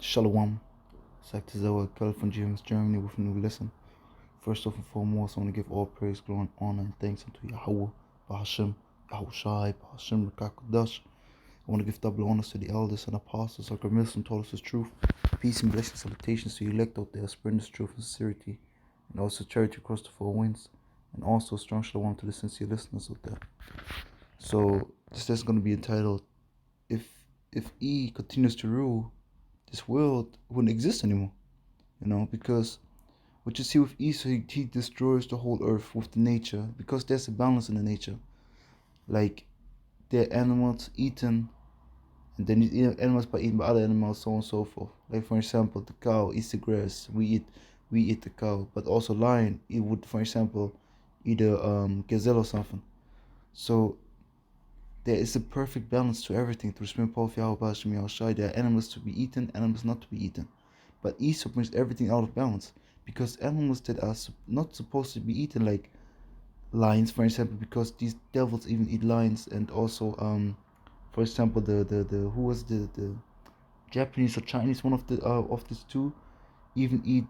Shalom. Sagt Zoe, Kel from GMS Germany with a new lesson. First off and foremost, I want to give all praise, glory, and honor and thanks unto Yahweh, Bahashem, Yahushai, Bahashem, Rakakudash. I want to give double honors to the elders and apostles, our ministers and told us the truth. Peace and blessings, salutations to you elect out there, spreading this truth and sincerity, and also charity across the four winds, and also strong shalom to the sincere listeners out there. So this lesson is going to be entitled, If E continues to rule, this world wouldn't exist anymore, because what you see with Esau, he destroys the whole earth with the nature, because there's a balance in the nature. Like, there are animals eaten, and then animals by eaten by other animals, so on and so forth. Like, for example, the cow eats the grass, we eat the cow, but also lion, it would, for example, eat a gazelle or something. So there is a perfect balance to everything through Supreme Power of Yahweh Hashem Yahushai. There are animals to be eaten, animals not to be eaten. But Esau brings everything out of balance, because animals that are not supposed to be eaten, like lions, for example, because these devils even eat lions, and also, for example, the who was the Japanese or Chinese, one of these two, even eat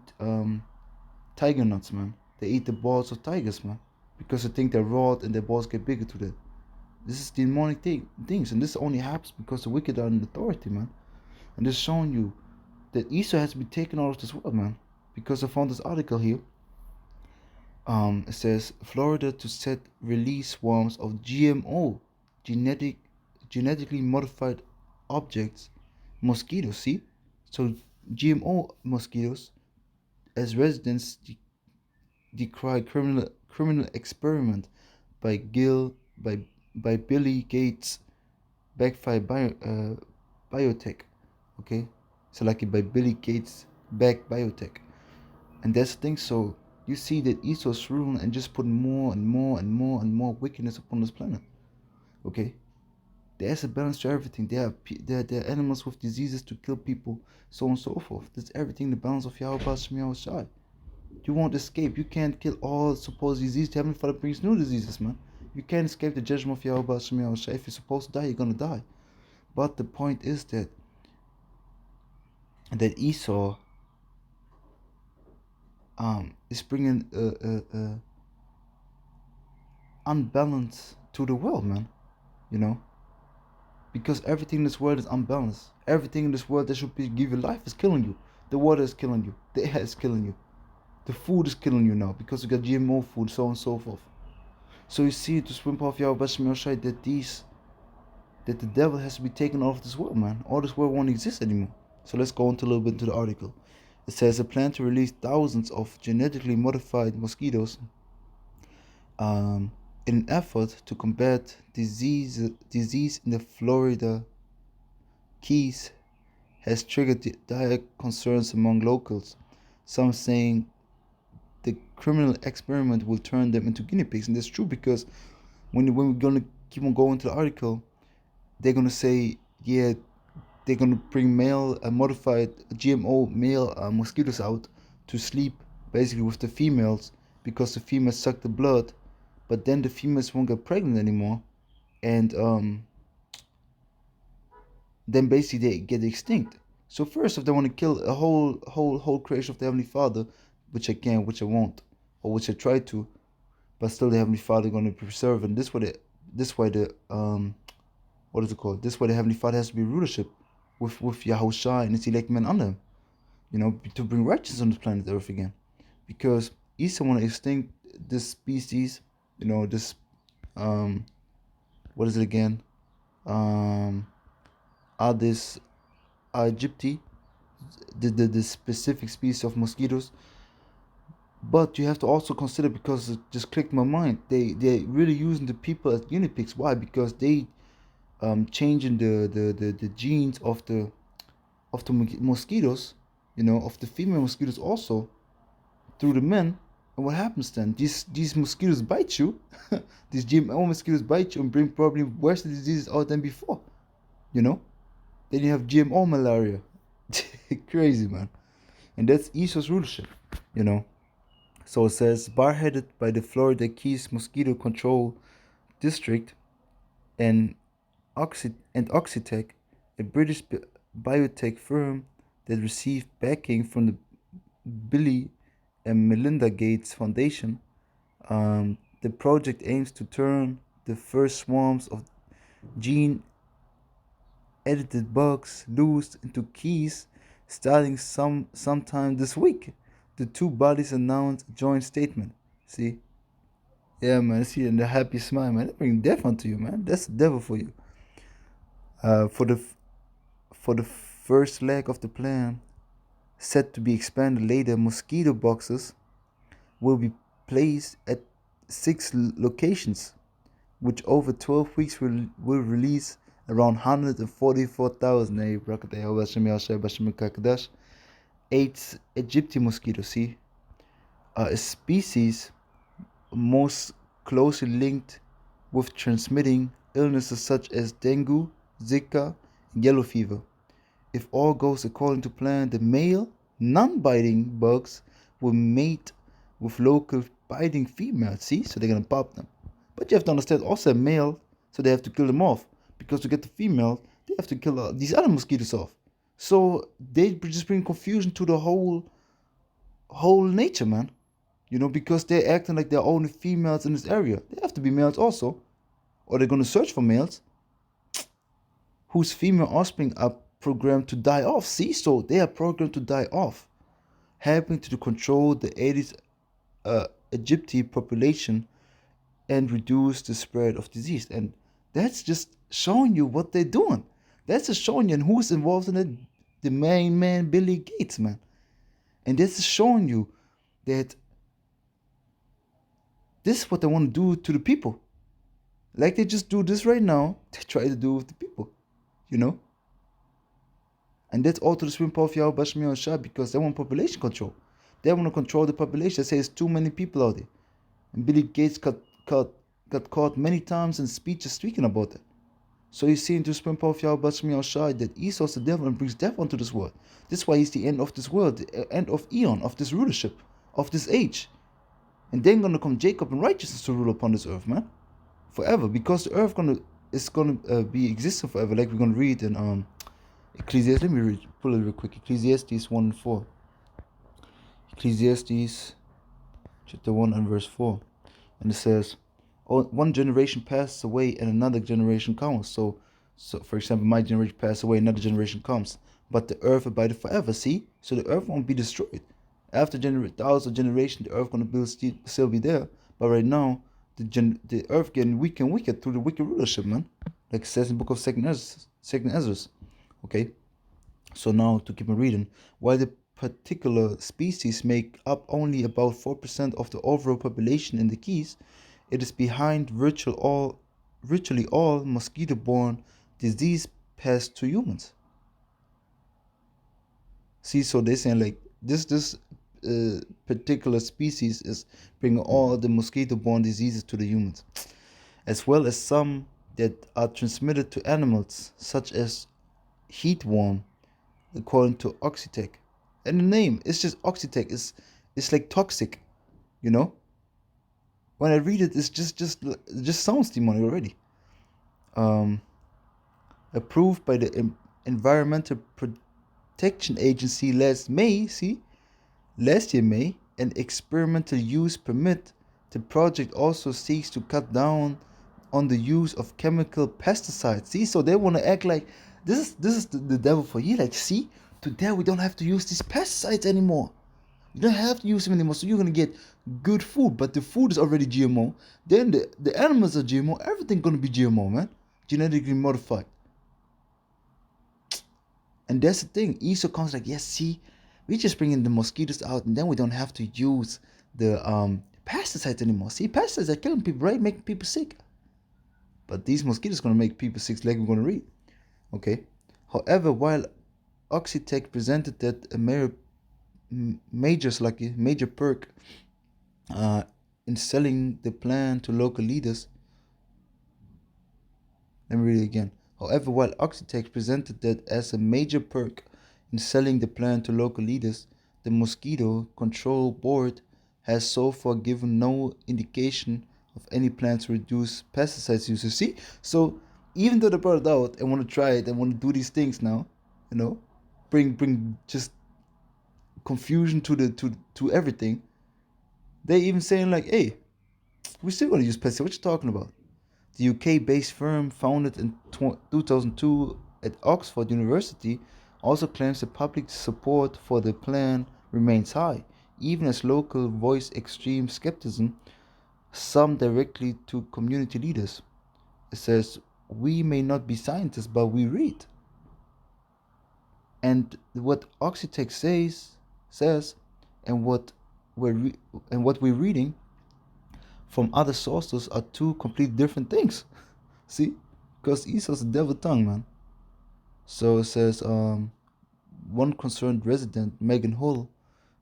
tiger nuts, man. They eat the balls of tigers, man, because they think they're raw and their balls get bigger to them. This is demonic things, and this only happens because the wicked are in authority, man. And this showing you that Esau has to be taken out of this world, man. Because I found this article here. It says Florida to set release swarms of GMO, genetically modified objects, mosquitoes. See, so GMO mosquitoes, as residents decry criminal experiment by by Billy Gates backfired biotech. Okay, selected by Billy Gates backed biotech. And that's the thing. So you see that Esau's ruling and just putting more and more and more and more wickedness upon this planet. Okay, there's a balance to everything. There are animals with diseases to kill people, so on and so forth. That's everything. The balance of Yahweh Hashem Yahushai. You won't escape. You can't kill all supposed disease. The Heavenly Father brings new diseases, man. You can't escape the judgment of Yahweh Hashem Yahushai. If you're supposed to die, you're gonna die. But the point is that Esau is bringing unbalance to the world, man. Because everything in this world is unbalanced. Everything in this world that should give you life is killing you. The water is killing you. The air is killing you. The food is killing you now because you got GMO food, so on and so forth. So you see, to swim off Yahweh Bashmi that the devil has to be taken off this world, man. All this world won't exist anymore. So let's go into a little bit into the article. It says a plan to release thousands of genetically modified mosquitoes in an effort to combat disease in the Florida Keys has triggered dire concerns among locals, some saying the criminal experiment will turn them into guinea pigs. And that's true, because when we're going to keep on going to the article, they're going to say, yeah, they're going to bring modified GMO male mosquitoes out to sleep basically with the females, because the females suck the blood, but then the females won't get pregnant anymore, and then basically they get extinct. So first, if they want to kill a whole creation of the Heavenly Father, which I can, which I won't, or which I try to, but still the Heavenly Father going to preserve, and this way the what is it called? This way the Heavenly Father has to be rulership with Yahushua and his elect men under him, to bring righteousness on this planet Earth again, because Esau want to extinct this species, this what is it again? Aedes aegypti, the specific species of mosquitoes. But you have to also consider, because it just clicked my mind, they're really using the people as guinea pigs. Why? Because they changing the genes of the mosquitoes, of the female mosquitoes also, through the men. And what happens then? These mosquitoes bite you. These GMO mosquitoes bite you and bring probably worse diseases out than before. Then you have GMO malaria. Crazy, man. And that's Esau's rulership. So it says, bar-headed by the Florida Keys Mosquito Control District and Oxitec, a British biotech firm that received backing from the Billy and Melinda Gates Foundation. The project aims to turn the first swarms of gene edited bugs loose into keys starting sometime this week. The two bodies announced a joint statement. See? Yeah, man, see, and the happy smile, man. That bring death onto you, man. That's the devil for you. Uh, for the for the first leg of the plan, set to be expanded later, mosquito boxes will be placed at six locations, which over 12 weeks will release around 144,000 eight Egyptian mosquitoes, see, a species most closely linked with transmitting illnesses such as dengue, Zika, and yellow fever. If all goes according to plan, the male, non-biting bugs will mate with local biting females. See, so they're gonna pop them. But you have to understand, also a male, so they have to kill them off because to get the female, they have to kill these other mosquitoes off. So they just bring confusion to the whole nature, man. You know, because they're acting like they're only females in this area. They have to be males also, or they're gonna search for males whose female offspring are programmed to die off. See, so they are programmed to die off, helping to control the Aedes aegypti population and reduce the spread of disease. And that's just showing you what they're doing. That's just showing you and who's involved in it. The main man, Billy Gates, man. And this is showing you that this is what they want to do to the people. Like they just do this right now, they try to do with the people, you know? And that's all to the swim power of Yahweh Bashmi and Shah because they want population control. They want to control the population. They say it's too many people out there. And Billy Gates got caught many times in speeches speaking about it. So you see into the swim power of Yahweh Bashmi and Shah that Esau's the devil and brings death onto this world. This is why he's the end of this world, the end of Eon, of this rulership, of this age. And then gonna come Jacob and righteousness to rule upon this earth, man. Forever. Because the earth is gonna be existing forever, like we're gonna read in Ecclesiastes. Let me pull it real quick. Ecclesiastes 1 and 4. Ecclesiastes chapter 1 and verse 4. And it says, oh, one generation passes away and another generation comes. So for example, my generation passes away, another generation comes. But the earth abideth forever, see? So the earth won't be destroyed. After thousands of generations, the earth gonna still be there. But right now, the earth getting weaker and weaker through the wicked rulership, man. Like it says in the book of Second Ezra. Okay? So now to keep on reading, while the particular species make up only about 4% of the overall population in the Keys, it is behind virtually all mosquito-borne disease passed to humans. See, so they're saying like this particular species is bringing all the mosquito-borne diseases to the humans, as well as some that are transmitted to animals, such as heatworm, according to Oxitec. And the name, it's just Oxitec. It's like toxic, you know. When I read it, it just sounds demonic already. Approved by the Environmental Protection Agency last year May, an experimental use permit. The project also seeks to cut down on the use of chemical pesticides. See, so they want to act like this is the devil for you. Like, see, today we don't have to use these pesticides anymore. You don't have to use them anymore, so you're gonna get good food. But the food is already GMO. Then the animals are GMO. Everything gonna be GMO, man. Genetically modified. And that's the thing. Esau comes like, yes, see, we just bringing the mosquitoes out, and then we don't have to use the pesticides anymore. See, pesticides are killing people, right? Making people sick. But these mosquitoes gonna make people sick, like we're gonna read. Okay. However, while Oxitec presented that a major perk in selling the plan to local leaders. Let me read it again. However, while Oxitec presented that as a major perk in selling the plan to local leaders, the Mosquito Control Board has so far given no indication of any plans to reduce pesticides use. You see? So even though they brought it out and want to try it and want to do these things now, you know, bring just confusion to everything. They even saying like, hey, we're still gonna use pesticide. What you talking about? The UK-based firm, founded in 2002 at Oxford University, also claims that public support for the plan remains high, even as local voice extreme skepticism, some directly to community leaders. It says, we may not be scientists, but we read. And what Oxitec says, and and what we're reading from other sources are two completely different things. See, because Esau's the devil tongue, man. So it says, one concerned resident, Megan Hull,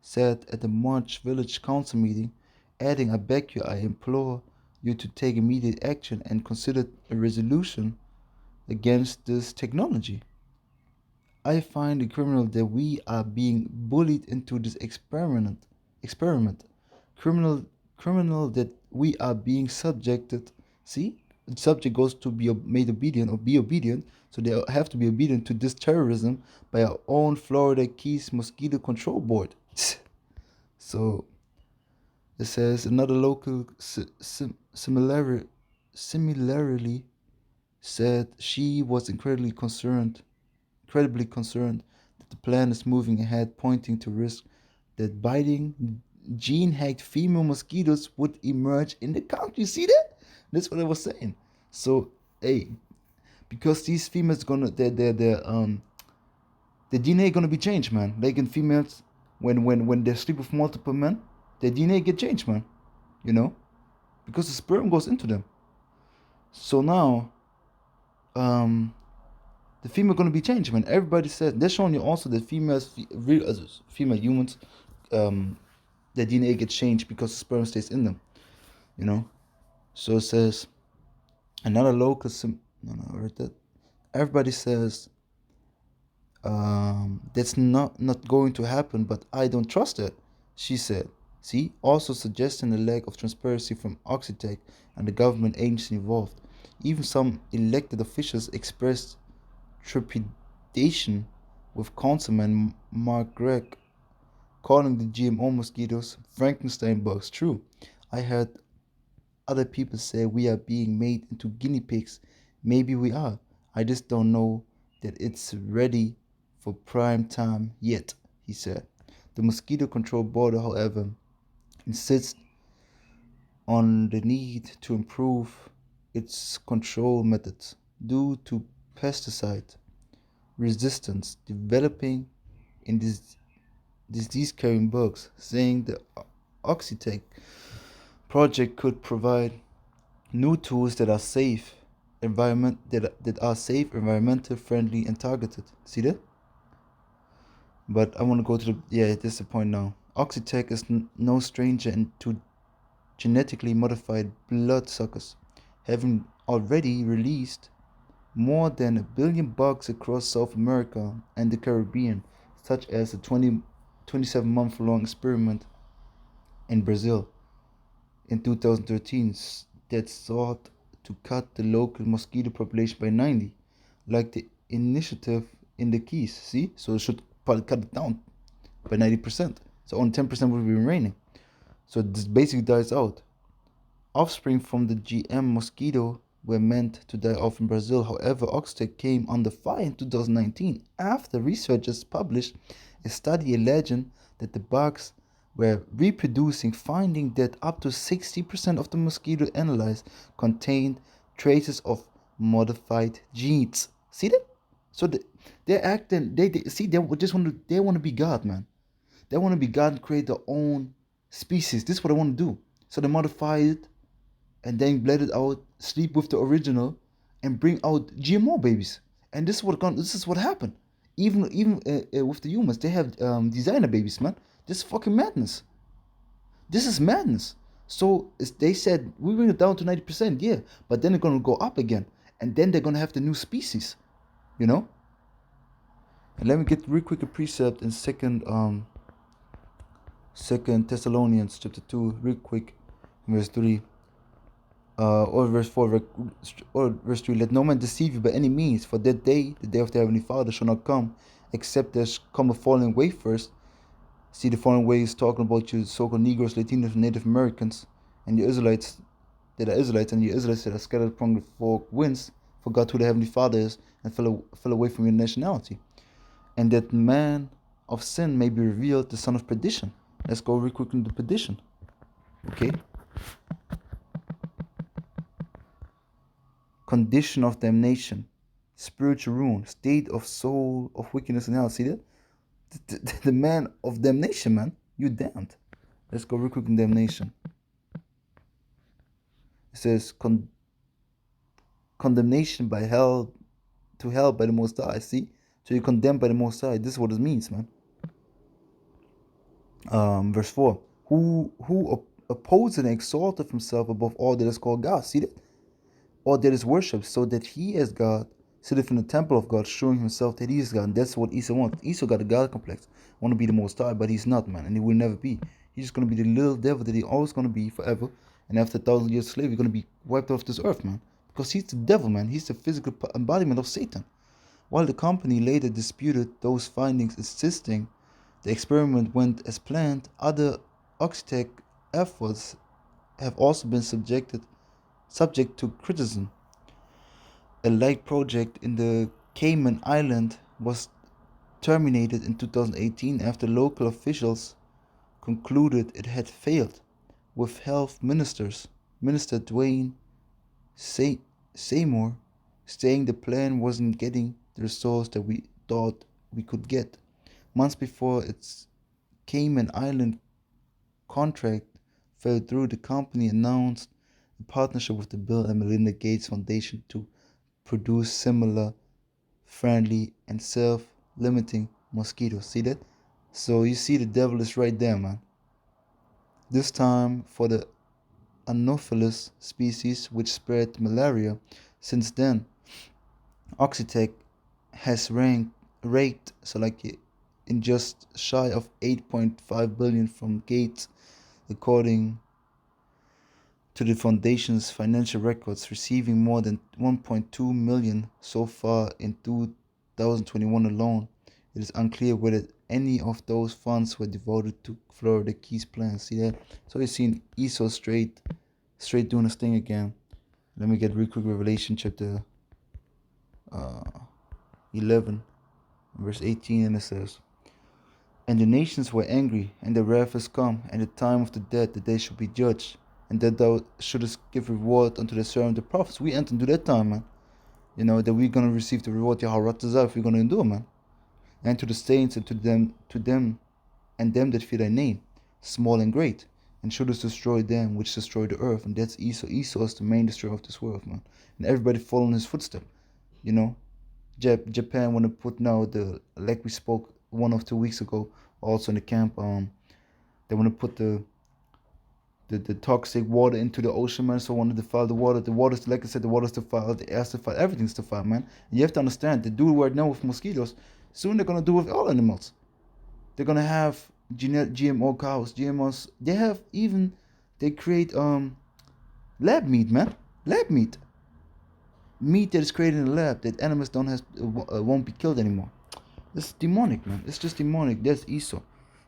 said at the March Village Council meeting, adding, I beg you, I implore you to take immediate action and consider a resolution against this technology. I find it criminal that we are being bullied into this experiment. Criminal criminal that we are being subjected. See? The subject goes to be made obedient or be obedient, so they have to be obedient to this terrorism by our own Florida Keys Mosquito Control Board. So it says another local similarly said she was incredibly concerned that the plan is moving ahead, pointing to risk that biting gene-hacked female mosquitoes would emerge in the country. You see that? That's what I was saying. So, hey, because these females gonna the DNA gonna be changed, man. Like in females, when they sleep with multiple men, their DNA get changed, man. You know, because the sperm goes into them. So now, the female gonna be changed, man. Everybody says they're showing you also that real as female humans, their DNA gets changed because the sperm stays in them. You know, so it says another local. No, I read that. Everybody says that's not going to happen, but I don't trust it. She said. See, also suggesting a lack of transparency from Oxitec and the government agency involved. Even some elected officials expressed trepidation, with Councilman Mark Gregg calling the GMO mosquitoes Frankenstein bugs. True, I heard other people say we are being made into guinea pigs. Maybe we are. I just don't know that it's ready for prime time yet, he said. The Mosquito Control Board, however, insists on the need to improve its control methods due to pesticide resistance developing in these disease-carrying bugs, saying the Oxitec project could provide new tools that are safe, environmental friendly and targeted. See that? But I want to go to this is the point now. Oxitec is no stranger to genetically modified bloodsuckers, having already released more than 1 billion bugs across South America and the Caribbean, such as a 27-month-long experiment in Brazil in 2013 that sought to cut the local mosquito population by 90, like the initiative in the Keys. See? So it should probably cut it down by 90%. So only 10% will be remaining. So this basically dies out. Offspring from the GM mosquito were meant to die off in Brazil. However, Oxtec came under fire in 2019 after researchers published a study alleging that the bugs were reproducing, finding that up to 60% of the mosquito analyzed contained traces of modified genes. See that? So they're acting. They see they just want to be God, man. They want to be God and create their own species. This is what they want to do. So they modify it and then bled it out, sleep with the original, and bring out GMO babies. And this is what happened. Even with the humans, they have designer babies, man. This is fucking madness. This is madness. So they said we bring it down to 90%, yeah, but then they're gonna go up again, and then they're gonna have the new species, you know. And let me get real quick a precept in Second Thessalonians chapter 2, real quick, verse 3. Or verse 4, or verse 3, let no man deceive you by any means, for that day, the day of the Heavenly Father, shall not come except there's come a falling away first. See, the falling away is talking about your so-called Negroes, Latinos, Native Americans, and your Israelites that are Israelites, and your Israelites that are scattered among the four winds, forgot who the Heavenly Father is, and fell away from your nationality. And that man of sin may be revealed, the son of perdition. Let's go real quick into perdition. Okay? Condition of damnation, spiritual ruin, state of soul of wickedness in hell. See that? The man of damnation, man. You damned. Let's go real quick in damnation. It says condemnation by hell to hell by the Most High. See? So you're condemned by the Most High. This is what it means, man. Verse 4. Who opposed and exalted himself above all that is called God. See that? Or that is worshipped, so that he as God sitteth in the temple of God, showing himself that he is God. And that's what Esau wants. Esau got a God complex. Want to be the Most High, but he's not, man. And he will never be. He's just going to be the little devil that he always going to be forever. And after 1,000 years of slavery, he's going to be wiped off this earth, man. Because he's the devil, man. He's the physical embodiment of Satan. While the company later disputed those findings, insisting the experiment went as planned, other Oxtec efforts have also been subject to criticism. A like project in the Cayman Island was terminated in 2018 after local officials concluded it had failed, with health Minister Dwayne Seymour saying the plan wasn't getting the results that we thought we could get. Months before its Cayman Island contract fell through, the company announced a partnership with the Bill and Melinda Gates Foundation to produce similar, friendly, and self-limiting mosquitoes. See that? So you see the devil is right there, man. This time for the Anopheles species which spread malaria. Since then, Oxitec has raked in just shy of 8.5 billion from Gates, according to the foundation's financial records, receiving more than 1.2 million so far in 2021 alone. It is unclear whether any of those funds were devoted to Florida Keys plans. See that? So you've seen Esau straight doing his thing again. Let me get real quick Revelation chapter 11, verse 18, and it says, "And the nations were angry, and the wrath is come, and the time of the dead, that they should be judged, and that thou shouldest give reward unto the servant the prophets." We enter into that time, man. You know, that we're gonna receive the reward, Yaharatazah, if we're gonna endure, man. And to the saints and to them and them that fear thy name, small and great, and shouldest destroy them which destroy the earth. And that's Esau. Esau is the main destroyer of this world, man. And everybody following his footstep. You know, Japan want to put now like we spoke 1 or 2 weeks ago, also in the camp. They want to put the toxic water into the ocean, man. So want to defile the water. The water's, like I said, the water's defiled, the air's defiled, everything's defiled, man. And you have to understand, they do it right now with mosquitoes. Soon they're gonna do it with all animals. They're gonna have GMO cows, GMOs. They create lab meat, man. Lab meat that is created in a lab that animals won't be killed anymore. It's demonic, man. It's just demonic. That's Esau.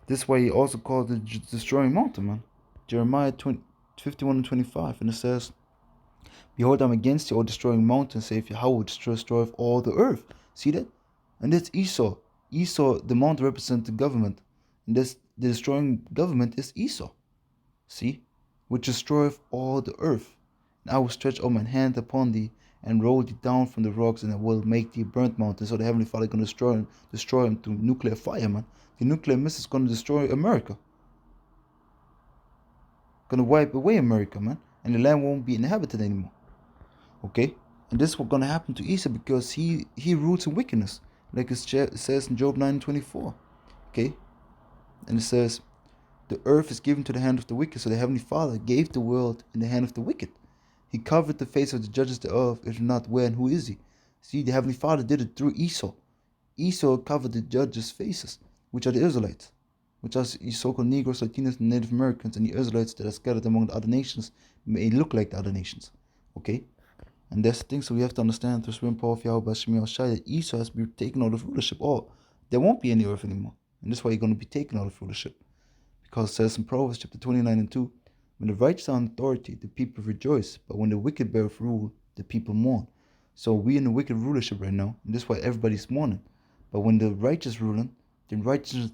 That's why he also called it destroying mountain, man. Jeremiah 51 and 25, and it says, "Behold, I'm against you, O destroying mountain, saith Yahweh, destroy all the earth." See that? And that's Esau. Esau, the mountain represents the government, and the destroying government is Esau. See, which destroyeth all the earth. And I will stretch out my hand upon thee, and roll thee down from the rocks, and I will make thee a burnt mountain. So the Heavenly Father is going to destroy him through nuclear fire, man. The nuclear missile is going to destroy America. Going to wipe away America, man. And the land won't be inhabited anymore. Okay? And this is what's going to happen to Esau because he roots in wickedness. Like it says in Job 9:24. Okay? And it says, "The earth is given to the hand of the wicked." So the Heavenly Father gave the world in the hand of the wicked. He covered the face of the judges thereof, if not where and who is he? See, the Heavenly Father did it through Esau. Esau covered the judges' faces, which are the Israelites, which are so-called Negroes, Latinos, and Native Americans, and the Israelites that are scattered among the other nations may look like the other nations. Okay? And that's the thing, so we have to understand through the power of Yahweh Shai that Esau has been taken out of rulership. All there won't be any earth anymore. And that's why you're going to be taken out of rulership. Because it says in Proverbs chapter 29:2, when the righteous are in authority, the people rejoice. But when the wicked bear rule, the people mourn. So we're in a wicked rulership right now. And that's why everybody's mourning. But when the righteous ruling, then righteousness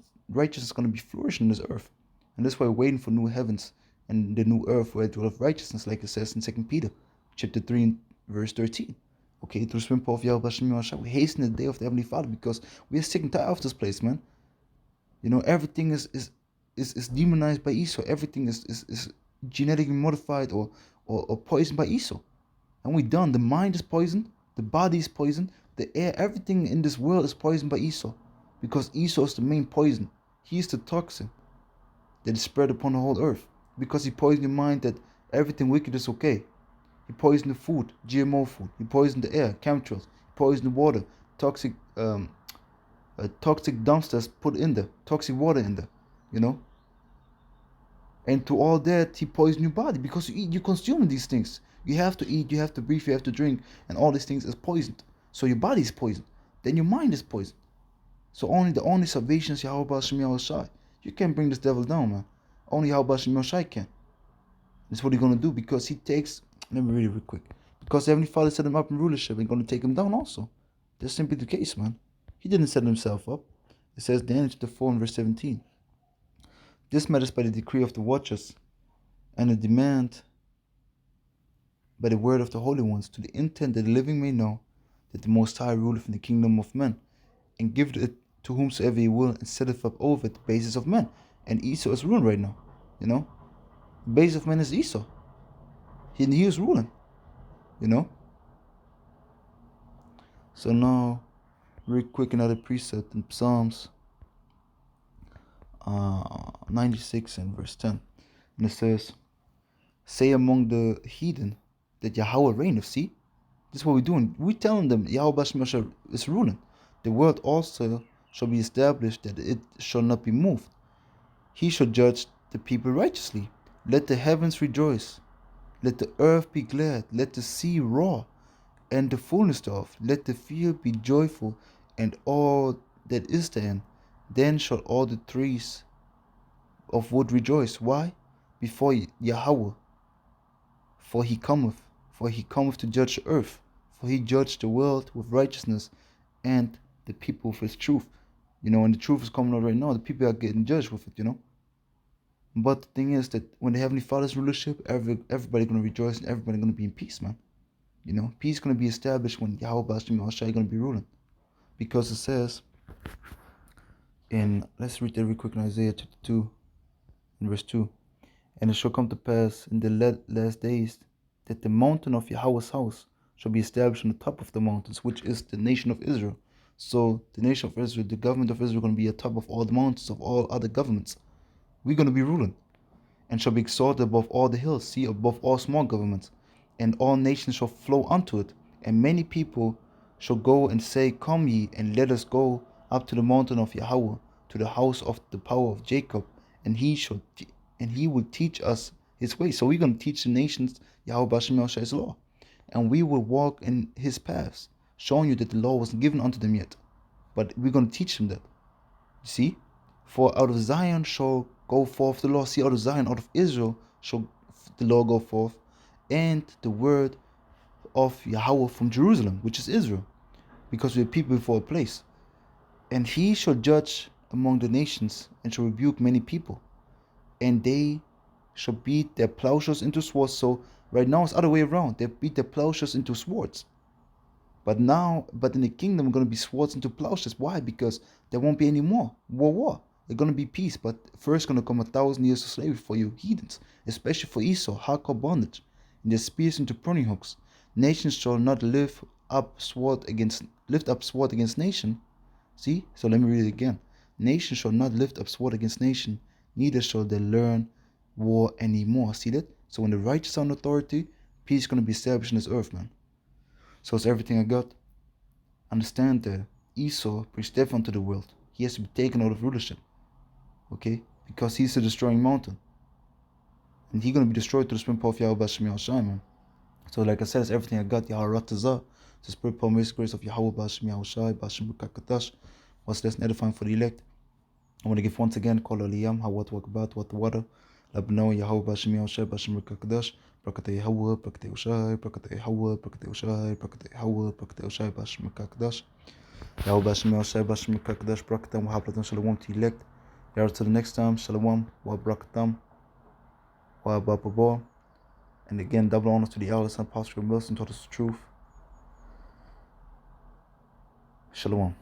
is going to be flourishing in this earth. And that's why we're waiting for new heavens and the new earth where it dwelleth righteousness, like it says in 2 Peter chapter 3 and verse 13. Okay, through the spring of Yahweh Hashem Yahweh, we hasten the day of the Heavenly Father because we are sick and tired of this place, man. You know, everything is demonized by Esau. Everything is genetically modified or poisoned by Esau. And we done. The mind is poisoned, the body is poisoned, the air, everything in this world is poisoned by Esau. Because Esau is the main poison. He is the toxin that is spread upon the whole earth. Because he poisoned your mind that everything wicked is okay. He poisoned the food, GMO food. He poisoned the air, chemtrails. He poisoned the water, toxic dumpsters put in there, toxic water in there, you know. And to all that, he poisoned your body because you consume these things. You have to eat, you have to breathe, you have to drink, and all these things is poisoned. So your body is poisoned. Then your mind is poisoned. So the only salvation is Yahweh Hashem Yahweh Shai. You can't bring this devil down, man. Only Yahweh Hashem Yahweh Shai can. That's what he's gonna do because he takes. Let me read it real quick. Because Heavenly Father set him up in rulership and gonna take him down also. That's simply the case, man. He didn't set himself up. It says Daniel chapter 4 and verse 17. This matters by the decree of the watchers and a demand by the word of the holy ones, to the intent that the living may know that the Most High ruleth in the kingdom of men, and giveth it to whomsoever he will, and setteth up over it the basis of men. And Esau is ruling right now, you know. The base of men is Esau. He is ruling, you know. So now, real quick, another precept in Psalms 96 and verse 10. And it says, say among the heathen that Yahweh reigneth. See? This is what we're doing. We're telling them Yahweh is ruling. The world also shall be established, that it shall not be moved. He shall judge the people righteously. Let the heavens rejoice. Let the earth be glad. Let the sea roar, and the fullness thereof. Let the field be joyful, and all that is therein. Then shall all the trees of wood rejoice. Why? Before Yahweh. For he cometh to judge the earth. For he judged the world with righteousness, and the people with his truth. You know, and the truth is coming out right now. The people are getting judged with it, you know. But the thing is that when the Heavenly Father's rulership, everybody gonna rejoice and everybody gonna be in peace, man. You know, peace gonna be established when Yahweh Hashem Yahweh gonna be ruling. Because it says let's read that real quick in Isaiah chapter 2 and verse 2. And it shall come to pass in the last days that the mountain of Yahweh's house shall be established on the top of the mountains, which is the nation of Israel. So the nation of Israel, the government of Israel, going to be atop of all the mountains of all other governments. We're going to be ruling, and shall be exalted above all the hills, see, above all small governments, and all nations shall flow unto it. And many people shall go and say, come ye, and let us go up to the mountain of Yahweh, to the house of the power of Jacob, and he will teach us his way. So we're going to teach the nations Yahweh Hashem Yahweh's law, and we will walk in his paths, showing you that the law wasn't given unto them yet, but we're going to teach them that. You see, for out of Zion shall go forth the law. See, out of Zion, out of Israel shall the law go forth, and the word of Yahweh from Jerusalem, which is Israel, because we are people before a place. And he shall judge among the nations, and shall rebuke many people, and they shall beat their plowshares into swords. So right now it's the other way around. They beat their plowshares into swords. But in the kingdom, we're going to be swords into plowshares. Why? Because there won't be any more war. There's going to be peace. But first going to come 1,000 years of slavery for you heathens, especially for Esau, hardcore bondage, and their spears into pruning hooks. Nations shall not lift up sword against nation. See? So let me read it again. Nation shall not lift up sword against nation, neither shall they learn war anymore. See that? So when the righteous are in authority, peace is going to be established in this earth, man. So it's everything I got. Understand that Esau preached death unto the world. He has to be taken out of rulership. Okay? Because he's a destroying mountain. And he's going to be destroyed to the spirit power of Yahweh Hashem Yahweh, man. So like I said, it's everything I got. Yahweh Ratazah. The spirit power and grace of Yahweh Hashem Yahweh Hashem B'Kakadash. what's this edifying for the elect. I want to give once again Kol Aliyam, Hawat Wakabat, Wat the water. Labno Yahweh Bashim Yoshai Bashim Kakadash, Prakate Yahweh, Prakate Oshai, Prakate Yahweh, Prakate Oshai, Prakate Yahweh, Prakate Oshai Bashim Kakadash. Yahweh Bashim Yoshai Bashim Kakadash, Prakatam, Wahaplatam Shalom to elect. Yahweh till the next time, Shalom, Wa Brakatam, Wa Bababo. And again, double honors to the elders and Pastor Wilson taught us the truth. Shalom.